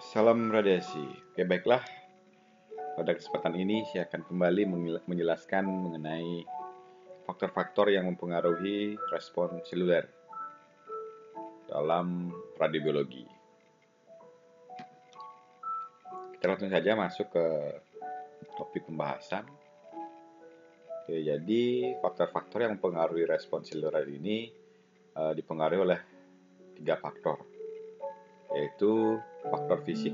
Salam radiasi. Oke, baiklah. Pada kesempatan ini saya akan kembali menjelaskan mengenai faktor-faktor yang mempengaruhi respon seluler dalam radiobiologi. Kita langsung saja masuk ke topik pembahasan. Oke, jadi faktor-faktor yang mempengaruhi respon seluler ini dipengaruhi oleh 3 faktor, yaitu faktor fisik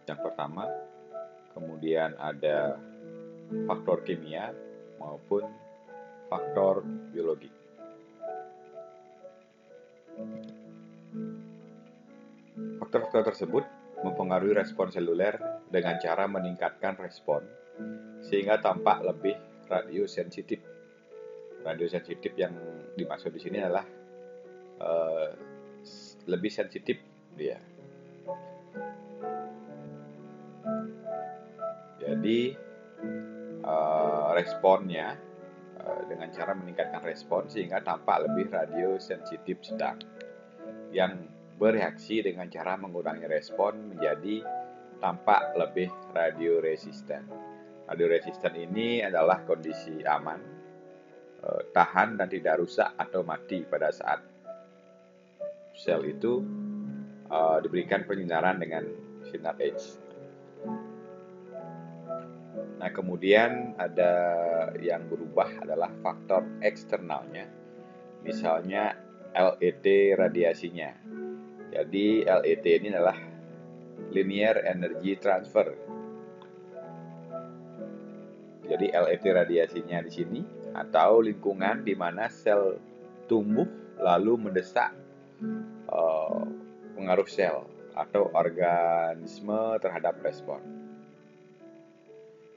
yang pertama, kemudian ada faktor kimia maupun faktor biologi. Faktor-faktor tersebut mempengaruhi respon seluler dengan cara meningkatkan respon sehingga tampak lebih radiosensitif. Radiosensitif yang dimaksud di sini adalah lebih sensitif dia. Jadi responnya dengan cara meningkatkan respon sehingga tampak lebih radiosensitif sedang, yang bereaksi dengan cara mengurangi respon menjadi tampak lebih radioresisten. Radioresisten ini adalah kondisi aman, tahan dan tidak rusak atau mati pada saat sel itu diberikan penyinaran dengan sinar X. Nah, kemudian ada yang berubah adalah faktor eksternalnya, misalnya LET radiasinya. Jadi LET ini adalah linear energy transfer. Jadi LET radiasinya di sini atau lingkungan di mana sel tumbuh lalu mendesak pengaruh sel atau organisme terhadap respon.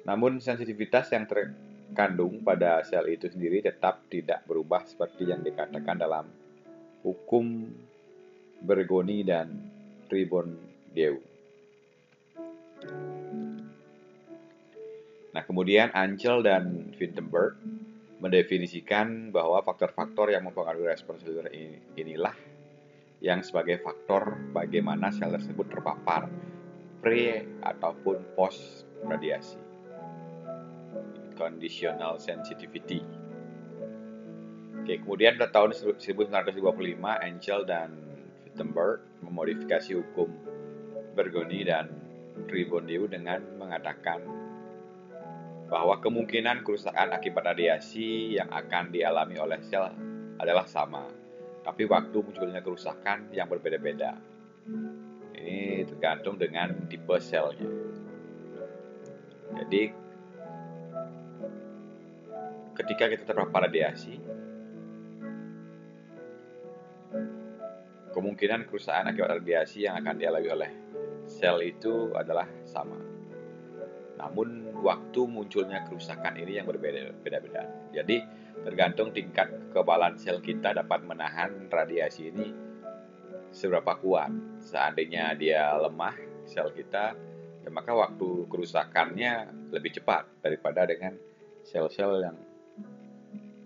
Namun sensitivitas yang terkandung pada sel itu sendiri tetap tidak berubah seperti yang dikatakan dalam hukum Bergoni dan Tribondeau. Nah, kemudian Ancel dan Wittenberg mendefinisikan bahwa faktor-faktor yang mempengaruhi respon seluler inilah yang sebagai faktor bagaimana sel tersebut terpapar pre ataupun post radiasi. Conditional sensitivity. Oke, kemudian pada tahun 1925 Ancel dan Wittenberg memodifikasi hukum Bergoni dan Tribondeau dengan mengatakan bahwa kemungkinan kerusakan akibat radiasi yang akan dialami oleh sel adalah sama, tapi waktu munculnya kerusakan yang berbeda-beda. Ini tergantung dengan tipe selnya. Jadi ketika kita terpapar radiasi, kemungkinan kerusakan akibat radiasi yang akan dialami oleh sel itu adalah sama. Namun waktu munculnya kerusakan ini yang berbeda-beda. Jadi tergantung tingkat kekebalan sel kita dapat menahan radiasi ini seberapa kuat. Seandainya dia lemah sel kita, ya maka waktu kerusakannya lebih cepat daripada dengan sel-sel yang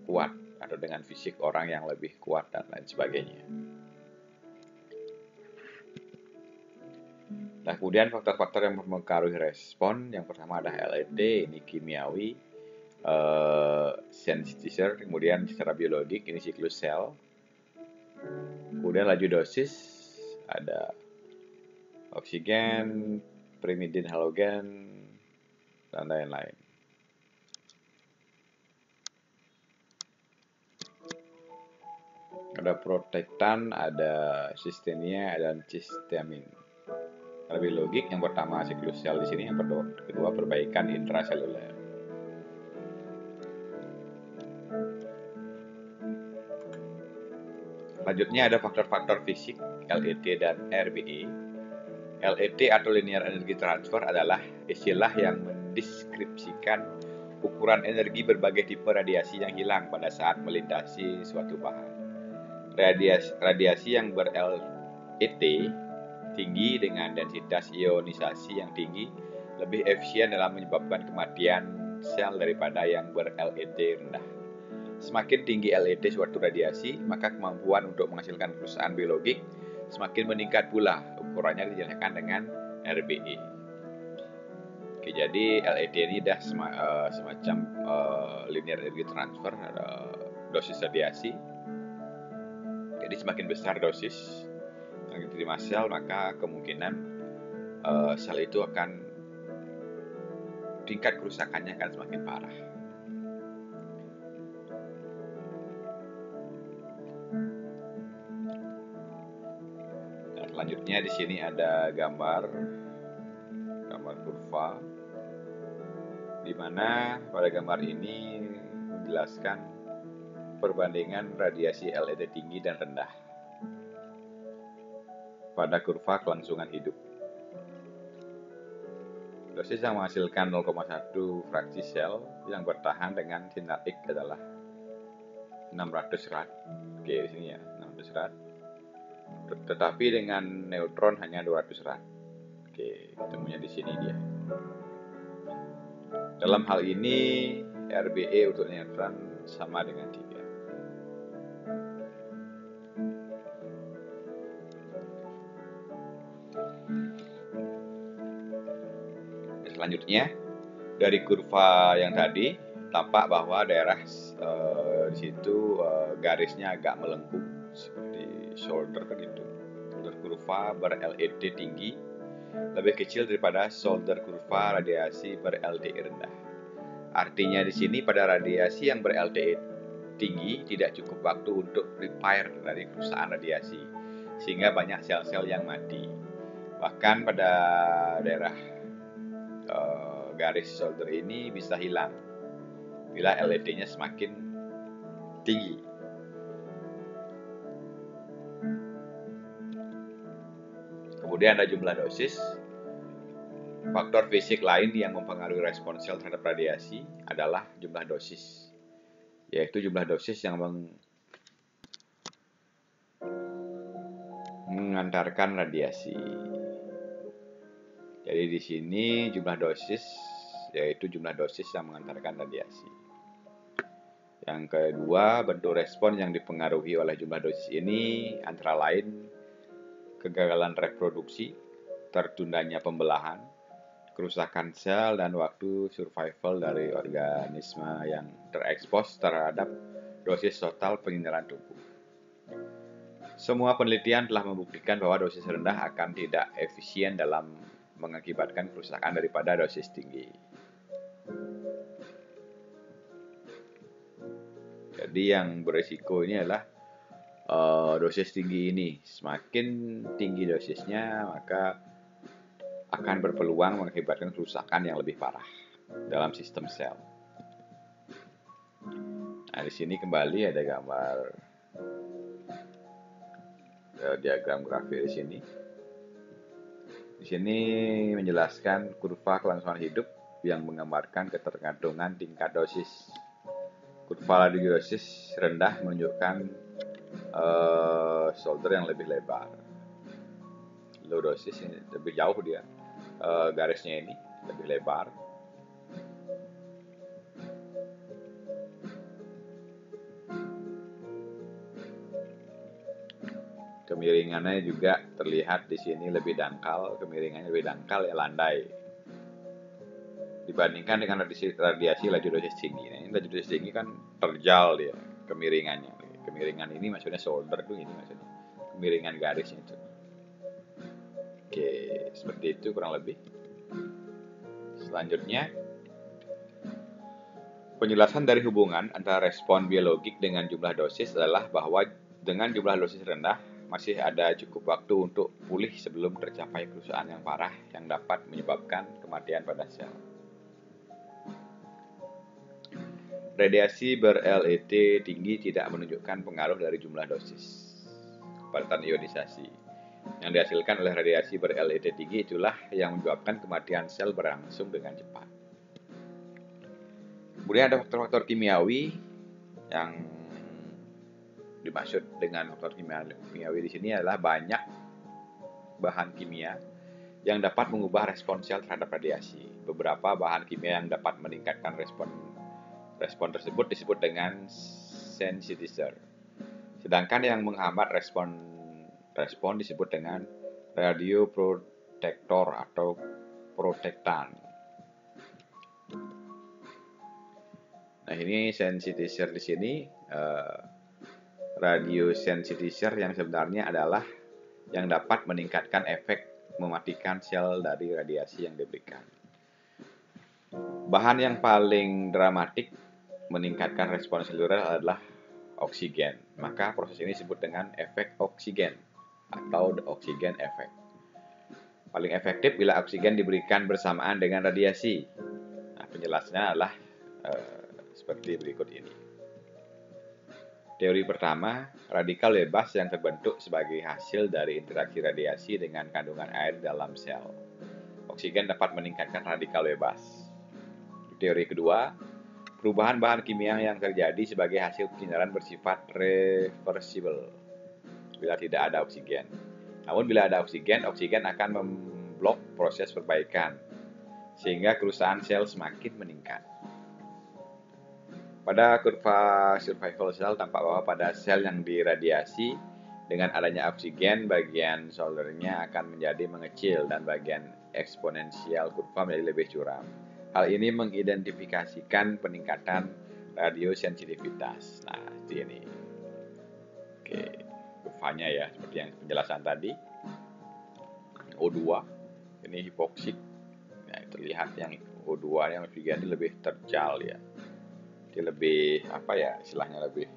kuat atau dengan fisik orang yang lebih kuat dan lain sebagainya. Nah, kemudian faktor-faktor yang mempengaruhi respon, yang pertama ada LET, ini kimiawi, sensitizer, kemudian secara biologik, ini siklus sel, kemudian laju dosis, ada oksigen, pyrimidin halogen, dan lain-lain. Ada protektan, ada sistemia, dan histamin. Secara biologik, yang pertama siklus sel di sini, yang kedua perbaikan intraseluler. Selanjutnya ada faktor-faktor fisik LET dan RBE. LET atau linear energy transfer adalah istilah yang mendeskripsikan ukuran energi berbagai tipe radiasi yang hilang pada saat melintasi suatu bahan. Radiasi yang ber-LET tinggi dengan densitas ionisasi yang tinggi lebih efisien dalam menyebabkan kematian sel daripada yang ber-LET rendah. Semakin tinggi LET suatu radiasi, maka kemampuan untuk menghasilkan kerusakan biologik semakin meningkat pula. Ukurannya dijelaskan dengan RBE. Oke, jadi LET ini dah semacam linear energy transfer, dosis radiasi. Jadi semakin besar dosis yang diterima sel, maka kemungkinan sel itu akan tingkat kerusakannya akan semakin parah. Nah, selanjutnya di sini ada gambar kurva, di mana pada gambar ini menjelaskan perbandingan radiasi LED tinggi dan rendah pada kurva kelangsungan hidup. Dosis yang menghasilkan 0,1 fraksi sel yang bertahan dengan sinar X adalah 600 rad. Oke, di sini ya, 600 rad. Tetapi dengan neutron hanya 200 rad. Oke, ketemunya di sini dia. Dalam hal ini, RBE untuk neutron sama dengan 3. Selanjutnya, dari kurva yang tadi, tampak bahwa daerah di situ garisnya agak melengkung, seperti shoulder kan gitu. Shoulder kurva ber-LET tinggi lebih kecil daripada shoulder kurva radiasi ber-LDE rendah. Artinya di sini pada radiasi yang ber-LDE tinggi tidak cukup waktu untuk repair dari kerusakan radiasi, sehingga banyak sel-sel yang mati. Bahkan pada daerah garis shoulder ini bisa hilang bila LED-nya semakin tinggi. Kemudian ada jumlah dosis. Faktor fisik lain yang mempengaruhi respon sel terhadap radiasi adalah jumlah dosis, yaitu jumlah dosis yang mengantarkan radiasi. Jadi di sini jumlah dosis, yaitu jumlah dosis yang mengantarkan radiasi. Yang kedua, bentuk respon yang dipengaruhi oleh jumlah dosis ini antara lain kegagalan reproduksi, tertundanya pembelahan, kerusakan sel, dan waktu survival dari organisme yang terekspos terhadap dosis total penyinaran tubuh. Semua penelitian telah membuktikan bahwa dosis rendah akan tidak efisien dalam mengakibatkan kerusakan daripada dosis tinggi. Jadi yang berisiko ini adalah dosis tinggi ini. Semakin tinggi dosisnya, maka akan berpeluang mengakibatkan kerusakan yang lebih parah dalam sistem sel. Nah, di sini kembali ada gambar diagram grafik di sini. Di sini menjelaskan kurva kelangsungan hidup yang menggambarkan ketergantungan tingkat dosis. Kurva dosis rendah menunjukkan shoulder yang lebih lebar. Low dosis ini lebih jauh dia, garisnya ini lebih lebar. Kemiringannya juga terlihat di sini lebih dangkal, kemiringannya lebih dangkal ya, landai. Dibandingkan dengan radiasi laju dosis tinggi. Nah, ini laju dosis tinggi kan terjal dia kemiringannya. Kemiringan ini maksudnya shoulder tuh, ini maksudnya kemiringan garisnya itu. Oke, seperti itu kurang lebih. Selanjutnya, penjelasan dari hubungan antara respon biologik dengan jumlah dosis adalah bahwa dengan jumlah dosis rendah masih ada cukup waktu untuk pulih sebelum tercapai kerusakan yang parah yang dapat menyebabkan kematian pada sel. Radiasi ber-LET tinggi tidak menunjukkan pengaruh dari jumlah dosis. Kepadatan ionisasi yang dihasilkan oleh radiasi ber-LET tinggi itulah yang menyebabkan kematian sel berlangsung dengan cepat. Kemudian ada faktor-faktor kimiawi yang dimaksud dengan faktor kimiawi di sini adalah banyak bahan kimia yang dapat mengubah respon sel terhadap radiasi. Beberapa bahan kimia yang dapat meningkatkan respon tersebut disebut dengan sensitizer. Sedangkan yang menghambat respon disebut dengan protektor atau protektan. Nah, ini sensitizer di sini, radio sensitizer yang sebenarnya adalah yang dapat meningkatkan efek mematikan sel dari radiasi yang diberikan. Bahan yang paling dramatik meningkatkan respon seluler adalah oksigen. Maka proses ini disebut dengan efek oksigen atau the oxygen effect. Paling efektif bila oksigen diberikan bersamaan dengan radiasi. Nah, penjelasannya adalah seperti berikut ini. Teori pertama, radikal bebas yang terbentuk sebagai hasil dari interaksi radiasi dengan kandungan air dalam sel. Oksigen dapat meningkatkan radikal bebas. Teori kedua, perubahan bahan kimia yang terjadi sebagai hasil penyinaran bersifat reversible bila tidak ada oksigen. Namun bila ada oksigen, oksigen akan memblok proses perbaikan, sehingga kerusakan sel semakin meningkat. Pada kurva survival cell tampak bahwa pada sel yang diradiasi dengan adanya oksigen, bagian soldernya akan menjadi mengecil dan bagian eksponensial kurva menjadi lebih curam. Hal ini mengidentifikasikan peningkatan radiosensitivitas. Nah, di ini. Oke, kurvanya ya seperti yang penjelasan tadi. O2 ini hipoksik. Nah, terlihat yang O2 yang oksigen ini lebih terjal ya. Dia lebih istilahnya lebih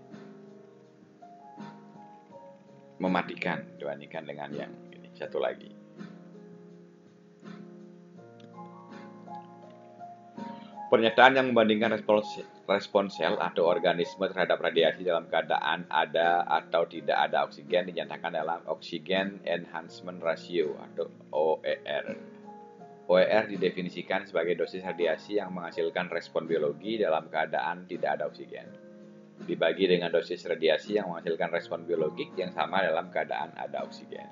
mematikan dibandingkan dengan yang ini satu lagi. Pernyataan yang membandingkan respon sel atau organisme terhadap radiasi dalam keadaan ada atau tidak ada oksigen dinyatakan dalam Oxygen Enhancement Ratio atau OER. OER didefinisikan sebagai dosis radiasi yang menghasilkan respon biologi dalam keadaan tidak ada oksigen, dibagi dengan dosis radiasi yang menghasilkan respon biologik yang sama dalam keadaan ada oksigen.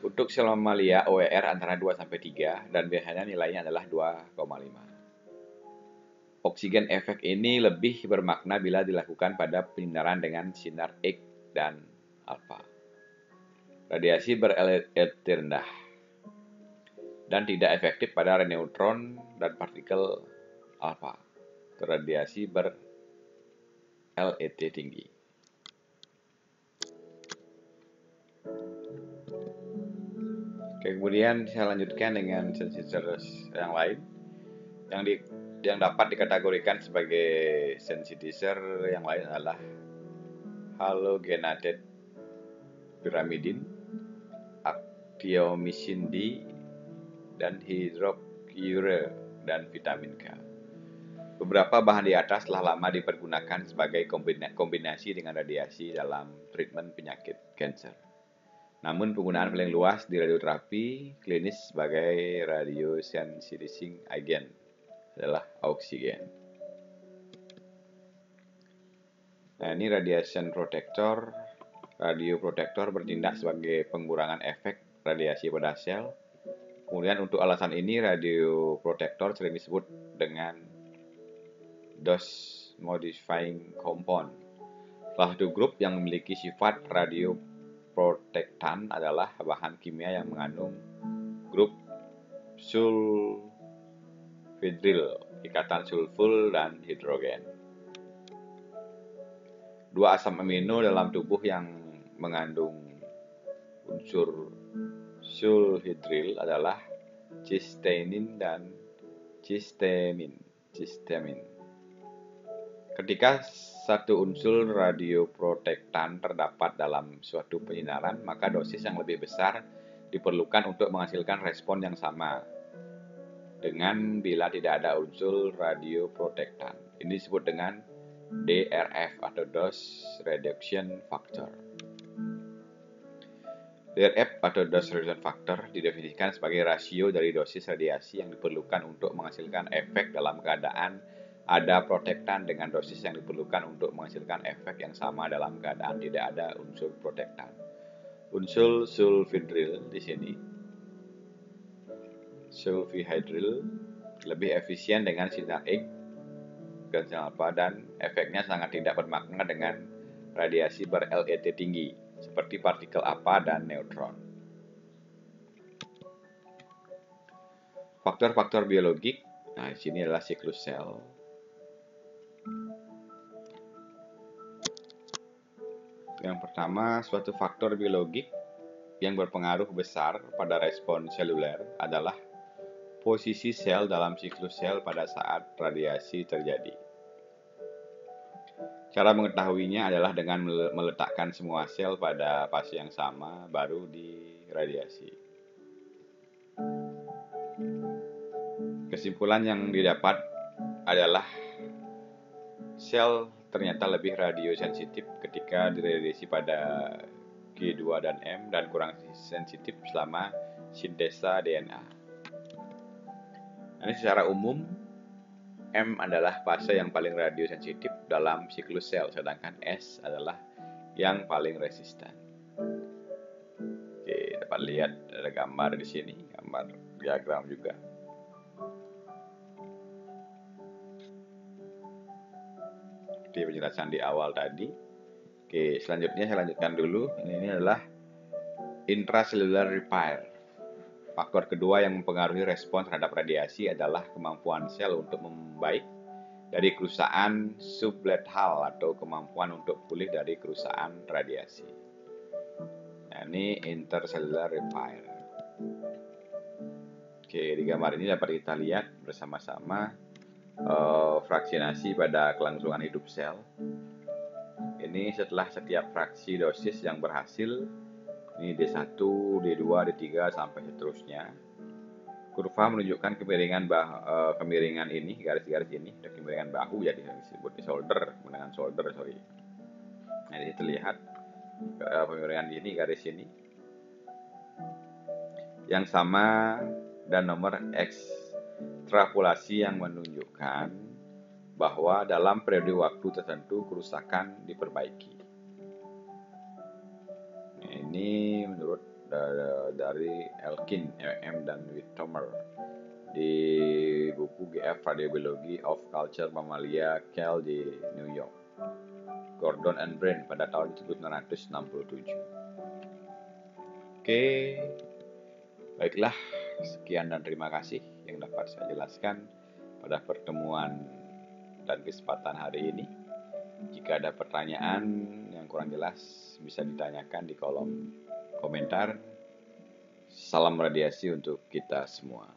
Untuk sel mamalia, OER antara 2-3 dan biasanya nilainya adalah 2,5. Oksigen efek ini lebih bermakna bila dilakukan pada penyinaran dengan sinar X dan alfa. Radiasi ber-LET rendah dan tidak efektif pada neutron dan partikel alfa. Radiasi ber-LET tinggi. Kemudian saya lanjutkan dengan sensitizer yang lain yang dapat dikategorikan sebagai sensitizer yang lain adalah halogenated pyrimidine, actiomycin D, dan hydroxyurea dan vitamin K. Beberapa bahan di atas telah lama dipergunakan sebagai kombinasi dengan radiasi dalam treatment penyakit kanker. Namun penggunaan paling luas di radioterapi klinis sebagai radiosensitizing agent adalah oksigen. Nah, ini radiation protector. Radioprotektor bertindak sebagai pengurangan efek radiasi pada sel. Kemudian untuk alasan ini radioprotektor sering disebut dengan dose modifying compound. Salah satu grup yang memiliki sifat radioprotektan adalah bahan kimia yang mengandung grup sulfhydryl, ikatan sulfur dan hidrogen. Dua asam amino dalam tubuh yang mengandung unsur sulfhydryl adalah cysteine dan cysteamine. Ketika satu unsur radioprotektan terdapat dalam suatu penyinaran, maka dosis yang lebih besar diperlukan untuk menghasilkan respon yang sama dengan bila tidak ada unsur radioprotektan. Ini disebut dengan DRF atau Dose Reduction Factor. DRF atau Dose Reduction Factor didefinisikan sebagai rasio dari dosis radiasi yang diperlukan untuk menghasilkan efek dalam keadaan ada protektan dengan dosis yang diperlukan untuk menghasilkan efek yang sama dalam keadaan tidak ada unsur protektan. Unsur sulfhydryl di sini, sulfhydryl lebih efisien dengan sinar X dan sinar alfa dan efeknya sangat tidak bermakna dengan radiasi ber-LET tinggi seperti partikel alfa dan neutron. faktor-faktor biologik. Nah, di sini adalah siklus sel. Yang pertama, suatu faktor biologik yang berpengaruh besar pada respon seluler adalah posisi sel dalam siklus sel pada saat radiasi terjadi. Cara mengetahuinya adalah dengan meletakkan semua sel pada fase yang sama baru diradiasi. Kesimpulan yang didapat adalah sel ternyata lebih radiosensitif ketika diradiasi pada G2 dan M dan kurang sensitif selama sintesa DNA. Ini secara umum M adalah fase yang paling radiosensitif dalam siklus sel, sedangkan S adalah yang paling resisten. Oke, dapat lihat ada gambar di sini, gambar diagram juga. Seperti penjelasan di awal tadi. Oke, selanjutnya saya lanjutkan dulu. Ini adalah intracellular repair. Faktor kedua yang mempengaruhi respon terhadap radiasi adalah kemampuan sel untuk membaik dari kerusakan sublethal atau kemampuan untuk pulih dari kerusakan radiasi. Nah, ini intercellular repair. Oke, di gambar ini dapat kita lihat bersama-sama fraksinasi pada kelangsungan hidup sel. Ini setelah setiap fraksi dosis yang berhasil, ini D1, D2, D3 sampai seterusnya. Kurva menunjukkan kemiringan ini, garis-garis ini, kemiringan bahu jadi disebut shoulder, kemenangan shoulder, sorry. Nah, ini terlihat kemiringan ini, garis ini. Yang sama dan nomor ekstrapolasi yang menunjukkan bahwa dalam periode waktu tertentu kerusakan diperbaiki. Nah, ini menurut dari Elkin, M. dan Whittomer di buku GF Radiobiology of Culture Mammalia Cell di New York, Gordon and Brain pada tahun 1967. Oke, baiklah, sekian dan terima kasih yang dapat saya jelaskan pada pertemuan dan kesempatan hari ini. Jika ada pertanyaan yang kurang jelas bisa ditanyakan di kolom komentar. Salam radiasi untuk kita semua.